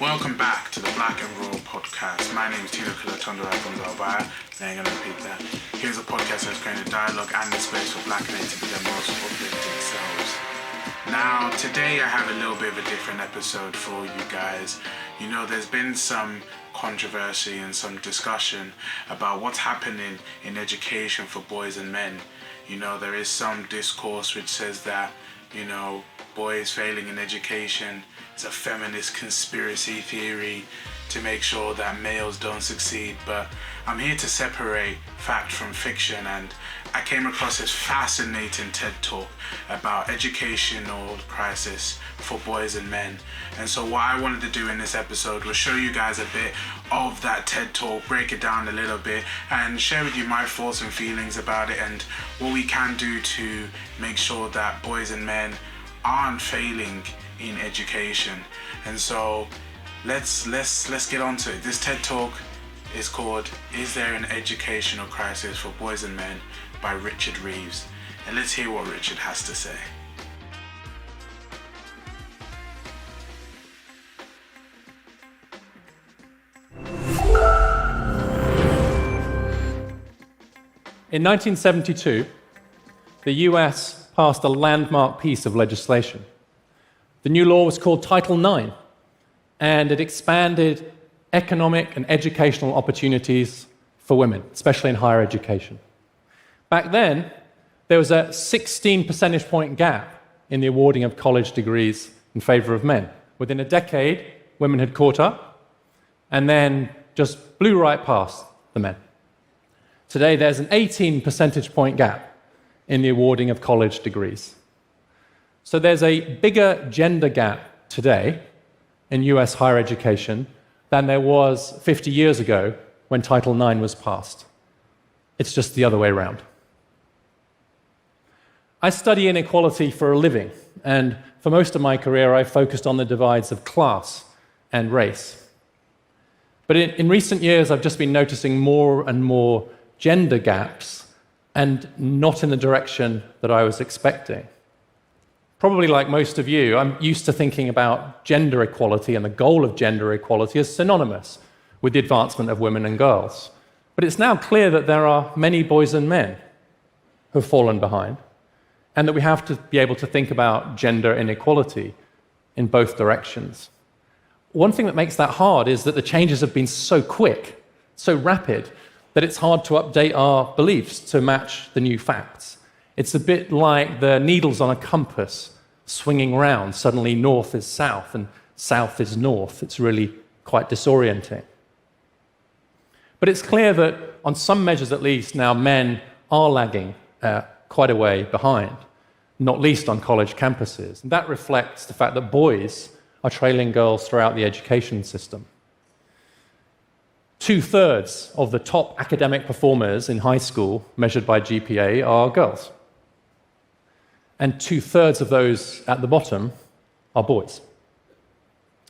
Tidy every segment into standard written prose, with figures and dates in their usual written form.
Welcome back to the Black and Raw podcast. My name is Tino Kulatondo Agonzalbaya. Now I'm going to repeat that. Here's a podcast that's creating a dialogue and a space for Black men to be their most authentic selves. Now, today I have a little bit of a different episode for you guys. You know, there's been some controversy and some discussion about what's happening in education for boys and men. You know, there is some discourse which says that, you know, boys failing in education is a feminist conspiracy theory to make sure that males don't succeed. But I'm here to separate fact from fiction, and I came across this fascinating TED talk about educational crisis for boys and men. And so what I wanted to do in this episode was show you guys a bit of that TED talk, break it down a little bit, and share with you my thoughts and feelings about it and what we can do to make sure that boys and men aren't failing in education. And so let's get on to it. This TED talk is called "Is There an Educational Crisis for Boys and Men?" by Richard Reeves. And let's hear what Richard has to say. In 1972, the US passed a landmark piece of legislation. The new law was called Title IX, and it expanded economic and educational opportunities for women, especially in higher education. Back then, there was a 16 percentage point gap in the awarding of college degrees in favor of men. Within a decade, women had caught up and then just blew right past the men. Today, there's an 18 percentage point gap in the awarding of college degrees. So there's a bigger gender gap today in US higher education than there was 50 years ago when Title IX was passed. It's just the other way around. I study inequality for a living, and for most of my career I focused on the divides of class and race. But in recent years I've just been noticing more and more gender gaps, and not in the direction that I was expecting. Probably like most of you, I'm used to thinking about gender equality and the goal of gender equality as synonymous with the advancement of women and girls. But it's now clear that there are many boys and men who have fallen behind, and that we have to be able to think about gender inequality in both directions. One thing that makes that hard is that the changes have been so quick, so rapid, that it's hard to update our beliefs to match the new facts. It's a bit like the needles on a compass swinging round. Suddenly north is south and south is north. It's really quite disorienting. But it's clear that on some measures at least now men are lagging quite a way behind, not least on college campuses. And that reflects the fact that boys are trailing girls throughout the education system. 2/3 of the top academic performers in high school, measured by GPA, are girls. And 2/3 of those at the bottom are boys.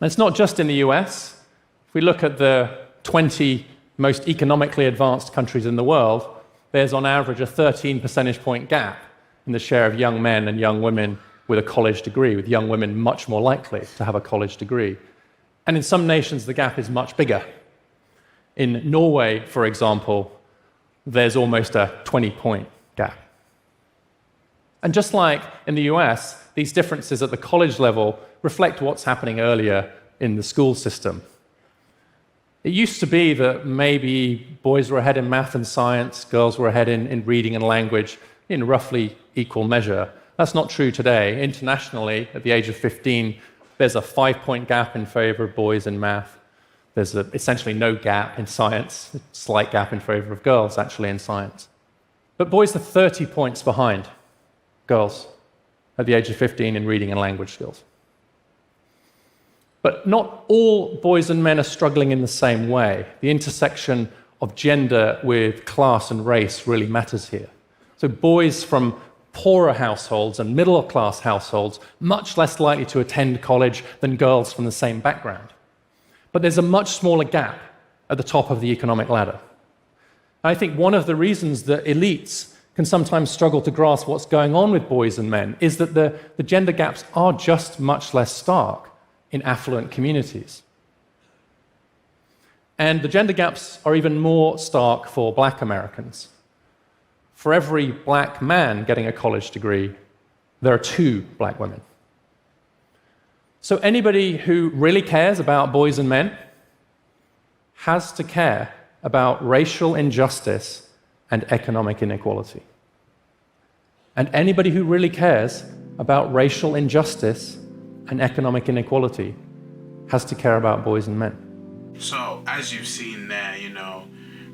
And it's not just in the US. If we look at the 20 most economically advanced countries in the world, there's on average a 13 percentage point gap in the share of young men and young women with a college degree, with young women much more likely to have a college degree. And in some nations, the gap is much bigger. In Norway, for example, there's almost a 20-point gap. And just like in the US, these differences at the college level reflect what's happening earlier in the school system. It used to be that maybe boys were ahead in math and science, girls were ahead in reading and language in roughly equal measure. That's not true today. Internationally, at the age of 15, there's a 5-point gap in favor of boys in math. There's essentially no gap in science, a slight gap in favor of girls, actually, in science. But boys are 30 points behind girls at the age of 15 in reading and language skills. But not all boys and men are struggling in the same way. The intersection of gender with class and race really matters here. So boys from poorer households and middle-class households much less likely to attend college than girls from the same background. But there's a much smaller gap at the top of the economic ladder. I think one of the reasons that elites can sometimes struggle to grasp what's going on with boys and men is that the gender gaps are just much less stark in affluent communities. And the gender gaps are even more stark for black Americans. For every black man getting a college degree, there are 2 black women. So anybody who really cares about boys and men has to care about racial injustice and economic inequality. And anybody who really cares about racial injustice and economic inequality has to care about boys and men. So, as you've seen there,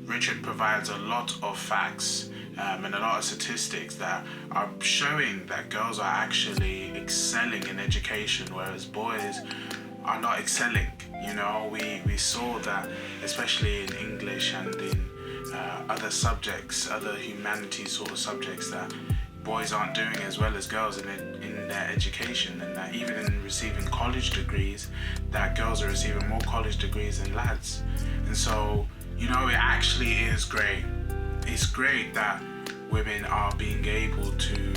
Richard provides a lot of facts and a lot of statistics that are showing that girls are actually excelling in education, whereas boys are not excelling. We saw that, especially in English and in other subjects, other humanities sort of subjects, that boys aren't doing as well as girls in their education, and that even in receiving college degrees, that girls are receiving more college degrees than lads. And so, it actually is great. It's great that women are being able to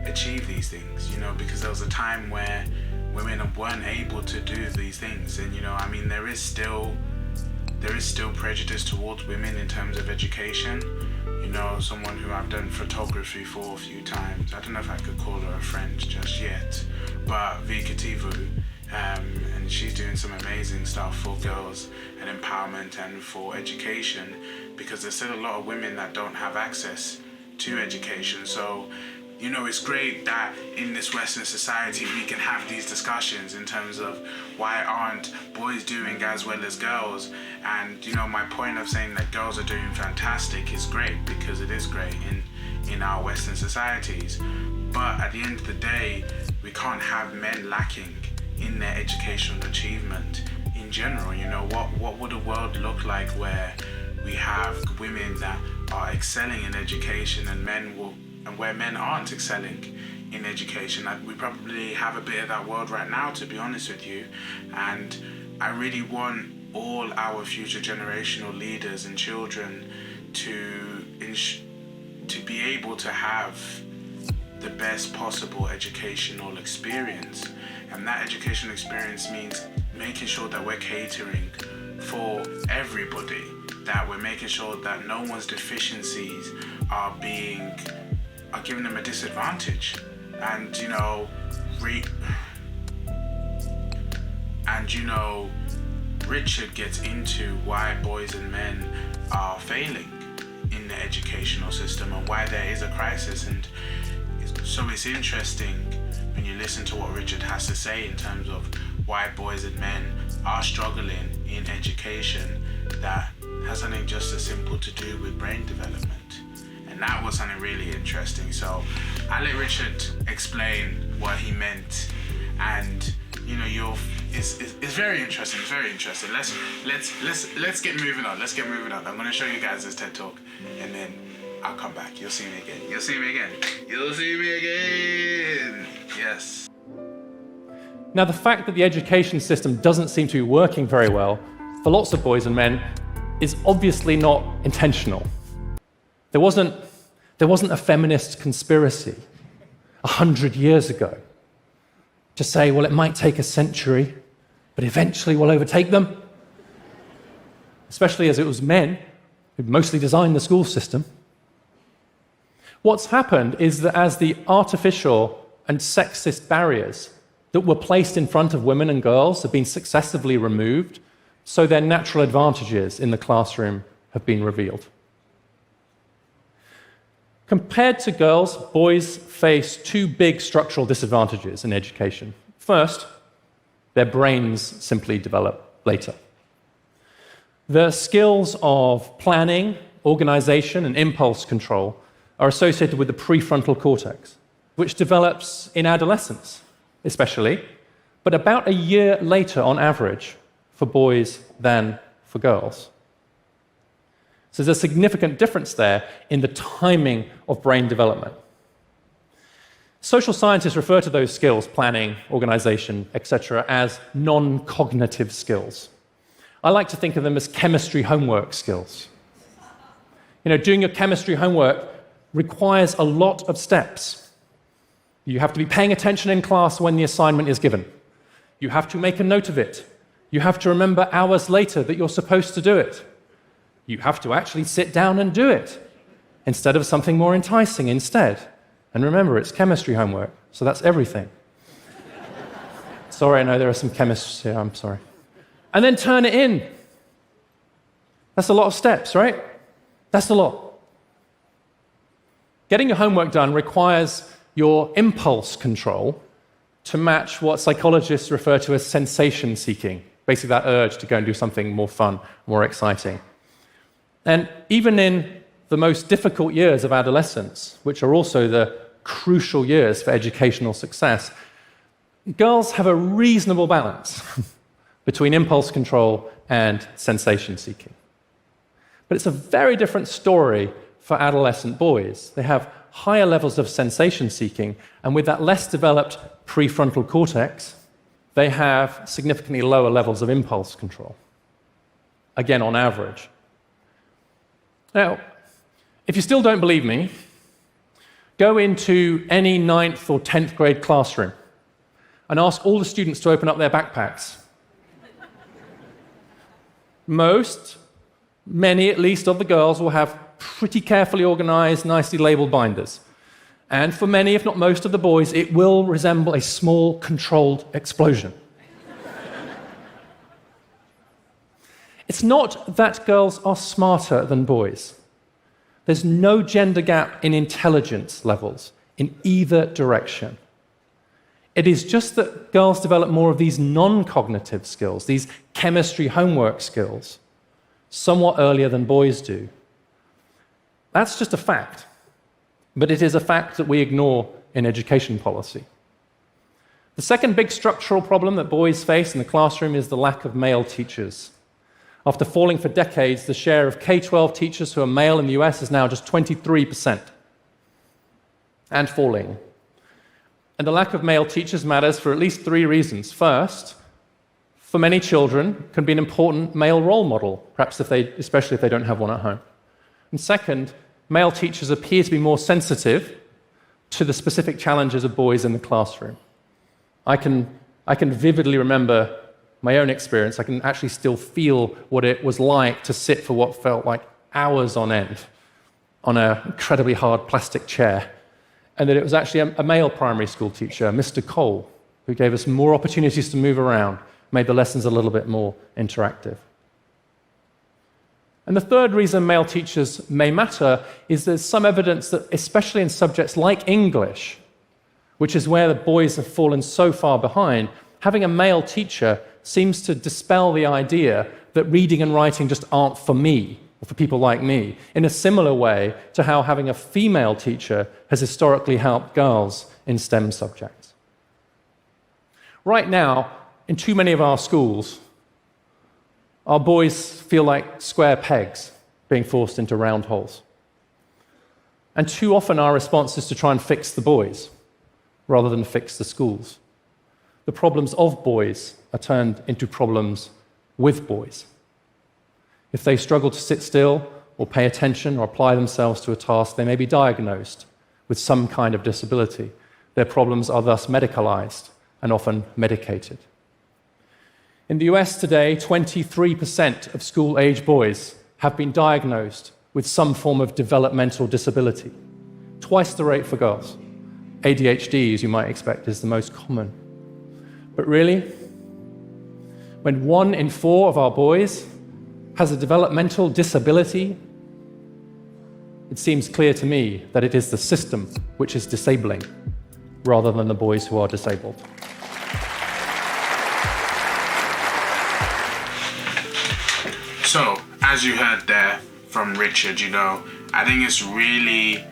achieve these things, because there was a time where women weren't able to do these things. And, there is still prejudice towards women in terms of education. Someone who I've done photography for a few times, I don't know if I could call her a friend just yet, but Vika Tivu, and she's doing some amazing stuff for girls and empowerment and for education, because there's still a lot of women that don't have access to education. So it's great that in this Western society we can have these discussions in terms of why aren't boys doing as well as girls. And my point of saying that girls are doing fantastic is great, because it is great in our Western societies. But at the end of the day, we can't have men lacking in their educational achievement in general. What would a world look like where we have women that are excelling in education and where men aren't excelling in education? We probably have a bit of that world right now, to be honest with you. And I really want all our future generational leaders and children to be able to have the best possible educational experience. And that educational experience means making sure that we're catering for everybody, that we're making sure that no one's deficiencies are giving them a disadvantage. And Richard gets into why boys and men are failing in the educational system and why there is a crisis. And so it's interesting when you listen to what Richard has to say in terms of why boys and men are struggling in education, that has something just as simple to do with brain development. And that was something really interesting. So I'll let Richard explain what he meant. And it's very interesting. It's very interesting. Let's get moving on. I'm going to show you guys this TED Talk, and then I'll come back. You'll see me again. Yes. Now, the fact that the education system doesn't seem to be working very well for lots of boys and men is obviously not intentional. There wasn't a feminist conspiracy 100 years ago to say, well, it might take a century, but eventually we'll overtake them. Especially as it was men who mostly designed the school system. What's happened is that as the artificial and sexist barriers that were placed in front of women and girls have been successively removed, so their natural advantages in the classroom have been revealed. Compared to girls, boys face 2 big structural disadvantages in education. First, their brains simply develop later. The skills of planning, organization, and impulse control are associated with the prefrontal cortex, which develops in adolescence, especially, but about a year later on average for boys than for girls. So there's a significant difference there in the timing of brain development. Social scientists refer to those skills, planning, organization, etc., as non-cognitive skills. I like to think of them as chemistry homework skills. Doing your chemistry homework requires a lot of steps. You have to be paying attention in class when the assignment is given. You have to make a note of it. You have to remember hours later that you're supposed to do it. You have to actually sit down and do it instead of something more enticing instead. And remember, it's chemistry homework, so that's everything. Sorry, I know there are some chemists here, I'm sorry. And then turn it in. That's a lot of steps, right? That's a lot. Getting your homework done requires your impulse control to match what psychologists refer to as sensation seeking, basically that urge to go and do something more fun, more exciting. And even in the most difficult years of adolescence, which are also the crucial years for educational success, girls have a reasonable balance between impulse control and sensation seeking. But it's a very different story for adolescent boys. They have higher levels of sensation seeking, and with that less developed prefrontal cortex, they have significantly lower levels of impulse control. Again, on average. Now, if you still don't believe me, go into any 9th or 10th grade classroom and ask all the students to open up their backpacks. Many at least, of the girls will have pretty carefully organized, nicely labeled binders. And for many, if not most of the boys, it will resemble a small, controlled explosion. It's not that girls are smarter than boys. There's no gender gap in intelligence levels in either direction. It is just that girls develop more of these non-cognitive skills, these chemistry homework skills, somewhat earlier than boys do. That's just a fact, but it is a fact that we ignore in education policy. The second big structural problem that boys face in the classroom is the lack of male teachers. After falling for decades, the share of K-12 teachers who are male in the US is now just 23%, and falling. And the lack of male teachers matters for at least 3 reasons. First, for many children, can be an important male role model, perhaps especially if they don't have one at home. And second, male teachers appear to be more sensitive to the specific challenges of boys in the classroom. I can vividly remember my own experience. I can actually still feel what it was like to sit for what felt like hours on end on an incredibly hard plastic chair. And that it was actually a male primary school teacher, Mr. Cole, who gave us more opportunities to move around, made the lessons a little bit more interactive. And the third reason male teachers may matter is there's some evidence that, especially in subjects like English, which is where the boys have fallen so far behind, having a male teacher seems to dispel the idea that reading and writing just aren't for me, or for people like me, in a similar way to how having a female teacher has historically helped girls in STEM subjects. Right now, in too many of our schools, our boys feel like square pegs being forced into round holes. And too often our response is to try and fix the boys, rather than fix the schools. The problems of boys are turned into problems with boys. If they struggle to sit still or pay attention or apply themselves to a task, they may be diagnosed with some kind of disability. Their problems are thus medicalized and often medicated. In the US today, 23% of school-age boys have been diagnosed with some form of developmental disability, twice the rate for girls. ADHD, as you might expect, is the most common. But really, when 1 in 4 of our boys has a developmental disability, it seems clear to me that it is the system which is disabling, rather than the boys who are disabled. So, as you heard there from Richard, I think it's really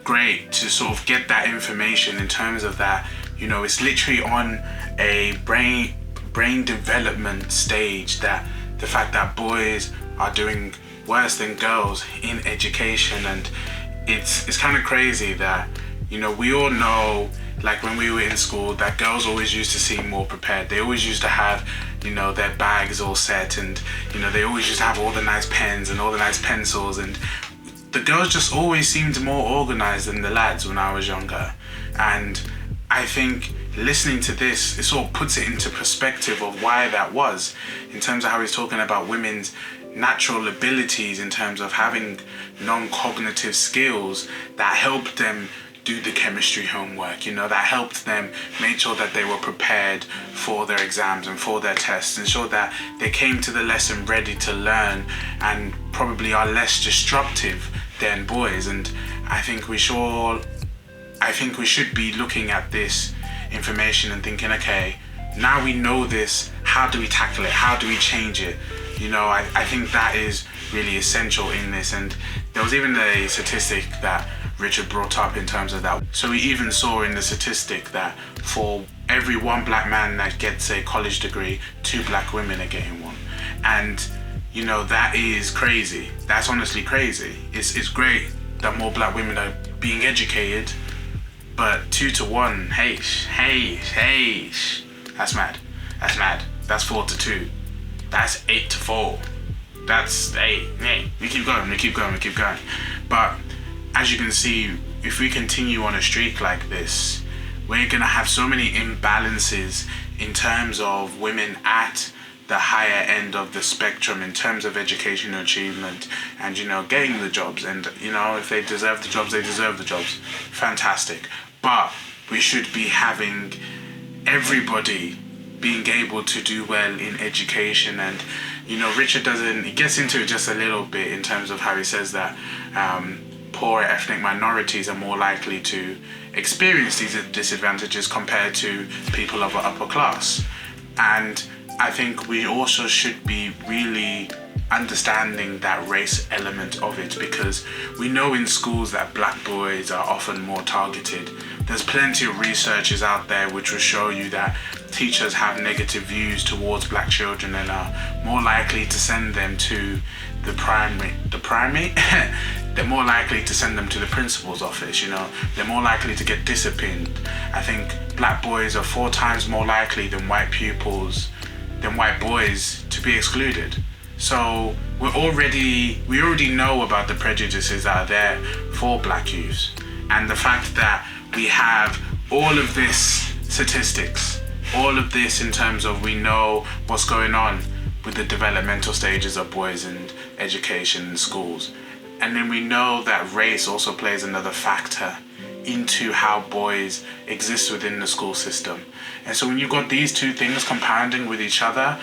great to sort of get that information in terms of that, it's literally on a brain development stage, that the fact that boys are doing worse than girls in education. And it's kind of crazy that, we all know, like when we were in school, that girls always used to seem more prepared. They always used to have, their bags all set, and, they always used to have all the nice pens and all the nice pencils, and the girls just always seemed more organized than the lads when I was younger. And I think, listening to this, it sort of puts it into perspective of why that was, in terms of how he's talking about women's natural abilities, in terms of having non-cognitive skills that helped them do the chemistry homework, that helped them make sure that they were prepared for their exams and for their tests, ensure that they came to the lesson ready to learn and probably are less disruptive than boys. And I think we should be looking at this information and thinking, okay, now we know this, how do we tackle it? How do we change it? I think that is really essential in this. And there was even a statistic that Richard brought up in terms of that. So we even saw in the statistic that for every one black man that gets a college degree, 2 black women are getting one. And that is crazy. That's honestly crazy. It's great that more black women are being educated, but 2 to 1, hey, that's mad. That's 4 to 2. That's 8 to 4. That's, hey, we keep going. But as you can see, if we continue on a streak like this, we're gonna have so many imbalances in terms of women at the higher end of the spectrum in terms of educational achievement and getting the jobs. And if they deserve the jobs, they deserve the jobs. Fantastic. But we should be having everybody being able to do well in education. And Richard he gets into it just a little bit in terms of how he says that poor ethnic minorities are more likely to experience these disadvantages compared to people of the upper class. And I think we also should be really understanding that race element of it, because we know in schools that black boys are often more targeted. There's plenty of researches out there which will show you that teachers have negative views towards black children and are more likely to send them to the primary they're more likely to send them to the principal's office. They're more likely to get disciplined. I think black boys are 4 times more likely than white boys to be excluded. So we already know about the prejudices that are there for black youths, and the fact that we have all of this statistics, all of this in terms of we know what's going on with the developmental stages of boys and education in schools. And then we know that race also plays another factor into how boys exist within the school system. And so when you've got these 2 things compounding with each other,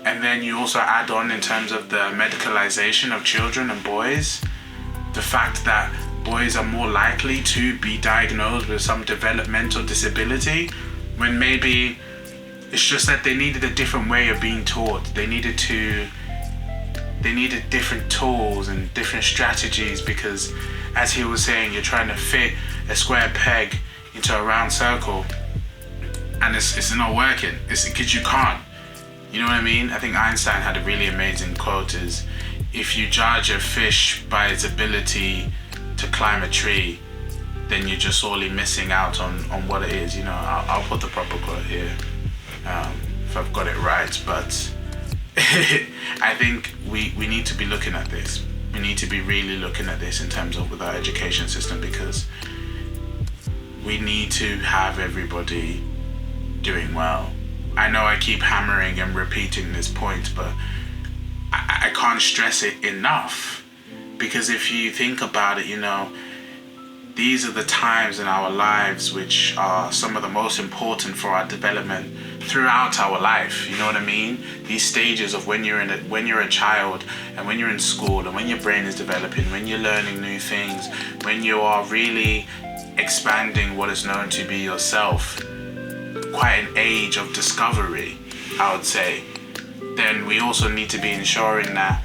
and then you also add on in terms of the medicalization of children and boys, the fact that boys are more likely to be diagnosed with some developmental disability when maybe it's just that they needed a different way of being taught. They needed different tools and different strategies, because as he was saying, you're trying to fit a square peg into a round circle and it's not working. It's because you can't. You know what I mean? I think Einstein had a really amazing quote, is if you judge a fish by its ability to climb a tree, then you're just sorely missing out on what it is. I'll put the proper quote here if I've got it right, but I think we need to be looking at this. We need to be really looking at this in terms of with our education system, because we need to have everybody doing well. I know I keep hammering and repeating this point, but I can't stress it enough, because if you think about it, these are the times in our lives which are some of the most important for our development throughout our life. You know what I mean? These stages of when you're a child, and when you're in school, and when your brain is developing, when you're learning new things, when you are really expanding what is known to be yourself, quite an age of discovery, I would say. Then we also need to be ensuring that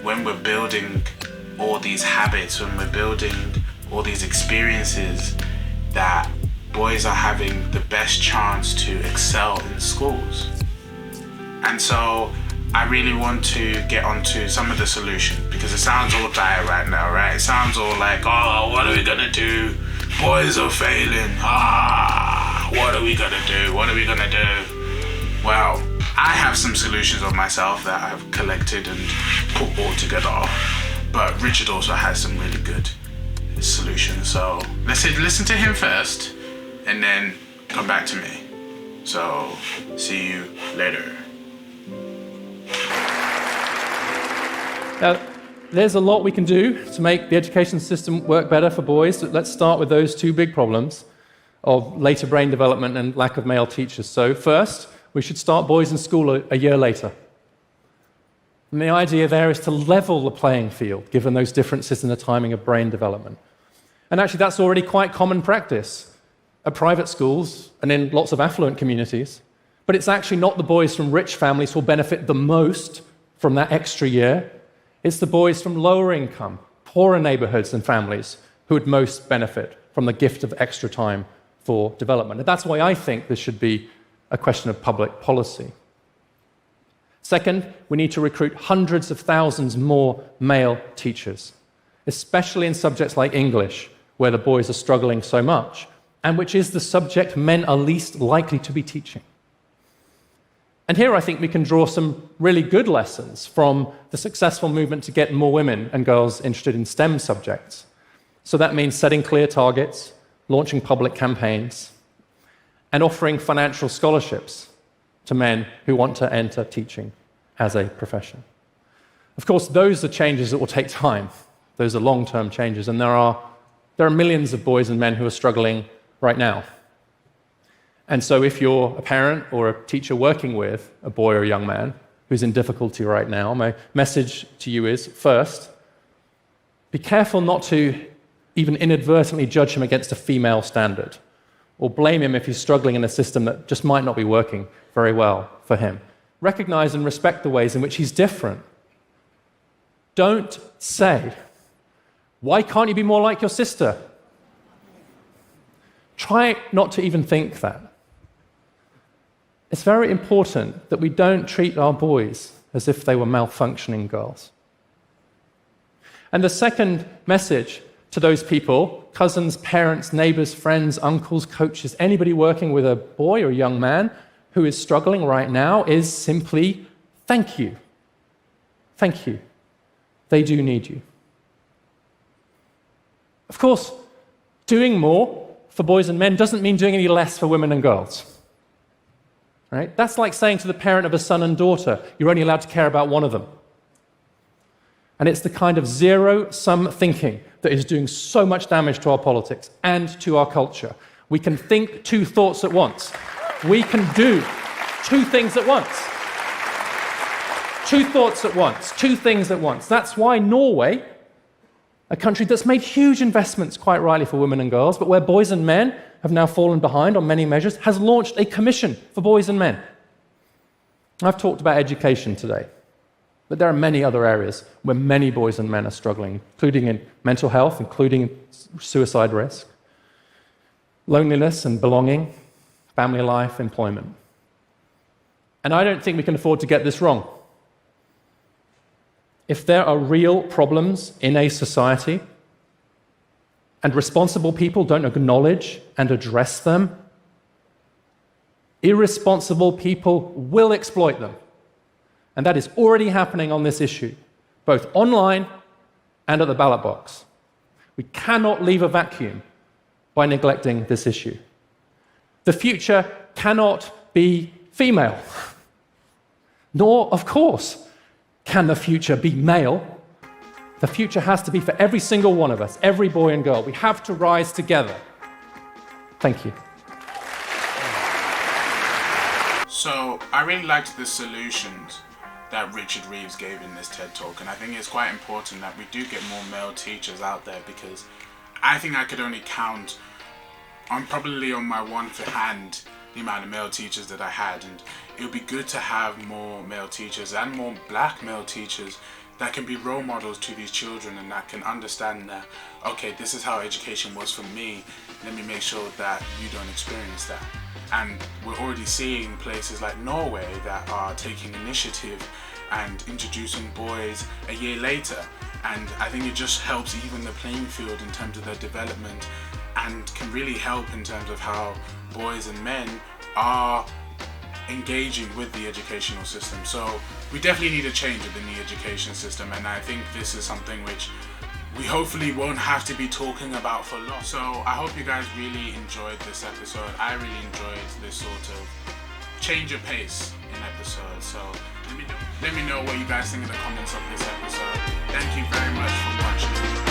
when we're building all these habits, when we're building all these experiences, that boys are having the best chance to excel in schools. And so I really want to get onto some of the solution, because it sounds all dire right now, right? It sounds all like, oh, what are we gonna do? Boys are failing. What are we gonna do? What are we gonna do? Well, I have some solutions of myself that I've collected and put all together, but Richard also has some really good solutions. So let's listen to him first and then come back to me. So, see you later. Now, there's a lot we can do to make the education system work better for boys. So let's start with those two big problems of later brain development and lack of male teachers. So first, we should start boys in school a year later. And the idea there is to level the playing field, given those differences in the timing of brain development. And actually, that's already quite common practice at private schools and in lots of affluent communities. But it's actually not the boys from rich families who will benefit the most from that extra year. It's the boys from lower income, poorer neighborhoods and families who would most benefit from the gift of extra time for development. And that's why I think this should be a question of public policy. Second, we need to recruit hundreds of thousands more male teachers, especially in subjects like English, where the boys are struggling so much, and which is the subject men are least likely to be teaching. And here I think we can draw some really good lessons from the successful movement to get more women and girls interested in STEM subjects. So that means setting clear targets, launching public campaigns, and offering financial scholarships to men who want to enter teaching as a profession. Of course, those are changes that will take time. Those are long-term changes, and there are millions of boys and men who are struggling right now. And so if you're a parent or a teacher working with a boy or a young man who's in difficulty right now, my message to you is, first, be careful not to even inadvertently judge him against a female standard, or blame him if he's struggling in a system that just might not be working very well for him. Recognize and respect the ways in which he's different. Don't say, "Why can't you be more like your sister?" Try not to even think that. It's very important that we don't treat our boys as if they were malfunctioning girls. And the second message to those people, cousins, parents, neighbors, friends, uncles, coaches, anybody working with a boy or young man who is struggling right now, is simply thank you. Thank you. They do need you. Of course, doing more for boys and men doesn't mean doing any less for women and girls. Right? That's like saying to the parent of a son and daughter, you're only allowed to care about one of them. And it's the kind of zero-sum thinking that is doing so much damage to our politics and to our culture. We can think two thoughts at once. We can do two things at once. Two thoughts at once, two things at once. That's why Norway, a country that's made huge investments, quite rightly, for women and girls, but where boys and men have now fallen behind on many measures, has launched a commission for boys and men. I've talked about education today, but there are many other areas where many boys and men are struggling, including in mental health, including in suicide risk, loneliness and belonging, family life, employment. And I don't think we can afford to get this wrong. If there are real problems in a society and responsible people don't acknowledge and address them, irresponsible people will exploit them. And that is already happening on this issue, both online and at the ballot box. We cannot leave a vacuum by neglecting this issue. The future cannot be female. Nor, of course, can the future be male. The future has to be for every single one of us, every boy and girl. We have to rise together. Thank you. So, I really liked the solutions that Richard Reeves gave in this TED Talk, and I think it's quite important that we do get more male teachers out there, because I think I could only count probably on my one hand the amount of male teachers that I had, and it would be good to have more male teachers and more black male teachers that can be role models to these children and that can understand that, okay, this is how education was for me, let me make sure that you don't experience that. And we're already seeing places like Norway that are taking initiative and introducing boys a year later, and I think it just helps even the playing field in terms of their development, and can really help in terms of how boys and men are engaging with the educational system. So we definitely need a change within the education system, and I think this is something which we hopefully won't have to be talking about for long. So I hope you guys really enjoyed this episode. I really enjoyed this sort of change of pace in episodes. So let me know what you guys think in the comments of this episode. Thank you very much for watching.